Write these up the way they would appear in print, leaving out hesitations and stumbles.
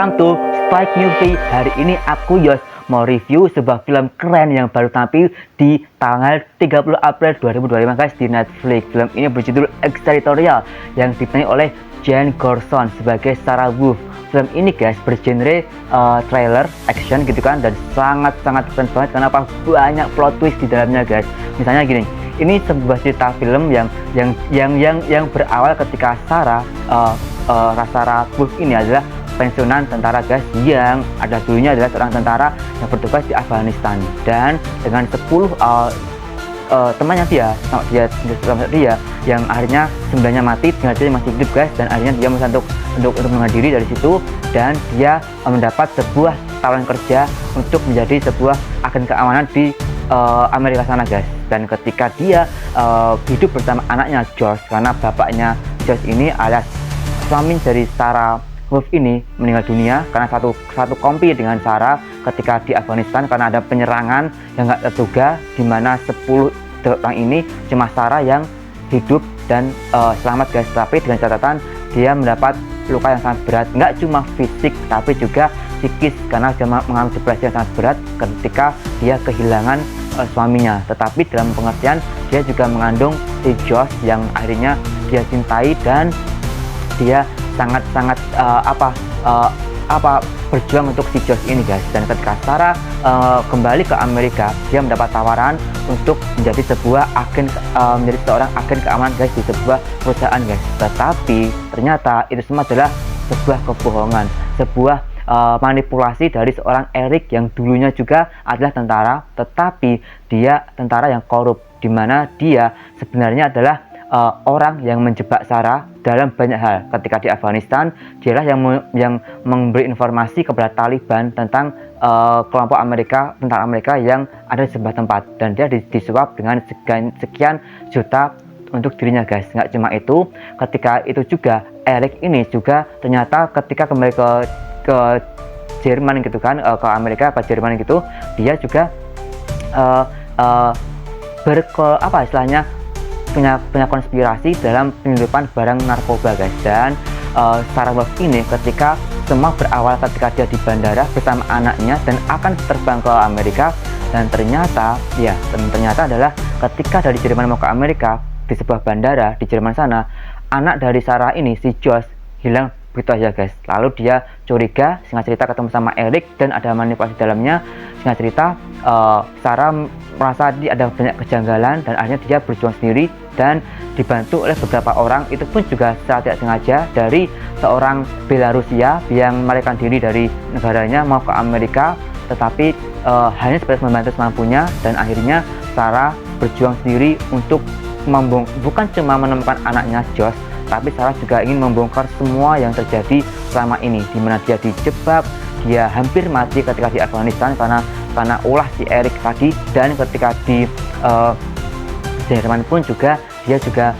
Welcome to Spike Movie. Hari ini aku Yos mau review sebuah film keren yang baru tampil di tanggal 30 April 2025 guys di Netflix. Film ini berjudul Extraterrestrial yang diperankan oleh Jane Gorsson sebagai Sarah Wolf. Film ini guys bergenre trailer action gitu kan, dan sangat-sangat keren banget karena apa, banyak plot twist di dalamnya guys. Misalnya gini, ini sebuah cerita film yang berawal ketika Sarah Wolf ini adalah pensiunan tentara guys, yang ada dulunya adalah seorang tentara yang bertugas di Afghanistan, dan dengan 10 temannya dia yang akhirnya 9-nya mati, tinggal dia masih hidup guys, dan akhirnya dia berusaha untuk menghadiri dari situ, dan dia mendapat sebuah tawaran kerja untuk menjadi sebuah agen keamanan di Amerika sana guys. Dan ketika dia hidup bersama anaknya Josh, karena bapaknya Josh ini alias suami dari Sarah Wolf ini meninggal dunia karena satu kompi dengan Sarah ketika di Afghanistan karena ada penyerangan yang nggak terduga, di mana 10 orang ini cuma Sarah yang hidup dan selamat guys. Tapi dengan catatan dia mendapat luka yang sangat berat, nggak cuma fisik tapi juga psikis karena dia mengalami depresi yang sangat berat ketika dia kehilangan suaminya. Tetapi dalam pengertian dia juga mengandung si Josh yang akhirnya dia cintai, dan dia sangat-sangat berjuang untuk si Josh ini guys. Dan ketika Sarah kembali ke Amerika, dia mendapat tawaran untuk menjadi seorang agen keamanan guys di sebuah perusahaan guys. Tetapi ternyata itu semua adalah sebuah kebohongan, sebuah manipulasi dari seorang Eric yang dulunya juga adalah tentara, tetapi dia tentara yang korup, di mana dia sebenarnya adalah orang yang menjebak Sarah dalam banyak hal. Ketika di Afghanistan, dialah yang memberi informasi kepada Taliban tentang kelompok tentara Amerika yang ada di sebuah tempat, dan dia disuap dengan sekian juta untuk dirinya guys. Nggak cuma itu, ketika itu juga Eric ini juga ternyata ketika kembali ke Jerman gitu kan, ke Amerika, ke Jerman gitu, dia juga punya konspirasi dalam penyelundupan barang narkoba guys. Dan Sarah Wolf ini ketika semua berawal ketika dia di bandara bersama anaknya dan akan terbang ke Amerika, dan ternyata adalah ketika dari Jerman mau ke Amerika, di sebuah bandara di Jerman sana, anak dari Sarah ini, si Josh, hilang begitu aja guys. Lalu dia curiga, singkat cerita ketemu sama Eric dan ada manipulasi dalamnya. Singkat cerita Sarah merasa ada banyak kejanggalan, dan akhirnya dia berjuang sendiri dan dibantu oleh beberapa orang. Itu pun juga secara tidak sengaja dari seorang Belarusia yang melarikan diri dari negaranya mau ke Amerika, tetapi hanya sebatas membantu semampunya. Dan akhirnya Sarah berjuang sendiri untuk bukan cuma menemukan anaknya Josh, tapi Sarah juga ingin membongkar semua yang terjadi selama ini, di mana dia dijebak, dia hampir mati ketika di Afghanistan karena ulah si Eric tadi. Dan ketika di Jerman pun juga dia juga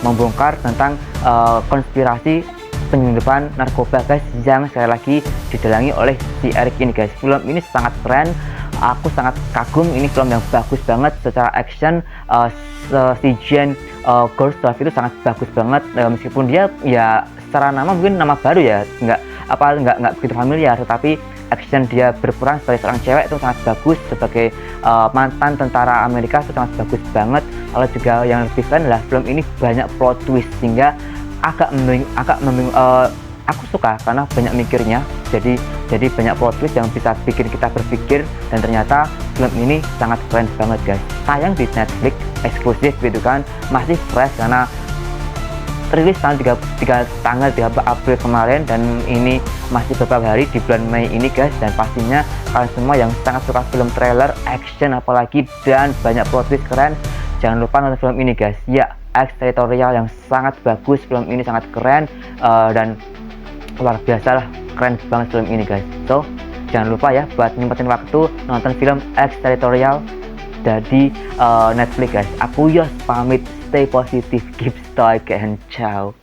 membongkar tentang konspirasi penyelundupan narkoba guys, yang sekali lagi didalangi oleh si Eric ini guys. Film ini sangat keren, aku sangat kagum. Ini film yang bagus banget secara action. Si Jane Gorsson itu sangat bagus banget, meskipun dia ya secara nama mungkin nama baru ya, nggak begitu familiar, tetapi action dia berperan sebagai seorang cewek itu sangat bagus, sebagai mantan tentara Amerika itu sangat bagus banget. Lalu juga yang lebih keren adalah film ini banyak plot twist, sehingga agak aku suka karena banyak mikirnya, jadi banyak plot twist yang bisa bikin kita berpikir. Dan ternyata film ini sangat keren banget guys. Tayang di Netflix eksklusif gitu kan, masih fresh karena rilis tanggal 30 April kemarin, dan ini masih beberapa hari di bulan Mei ini guys. Dan pastinya kalian semua yang sangat suka film trailer action apalagi dan banyak plot twist keren, jangan lupa nonton film ini guys. Ya, Extraterrestrial yang sangat bagus, film ini sangat keren, dan luar biasa lah, keren banget film ini guys. So jangan lupa ya buat nyempetin waktu nonton film Extraterrestrial dari Netflix guys. Aku Yos pamit, stay positive, keep stoic, and ciao.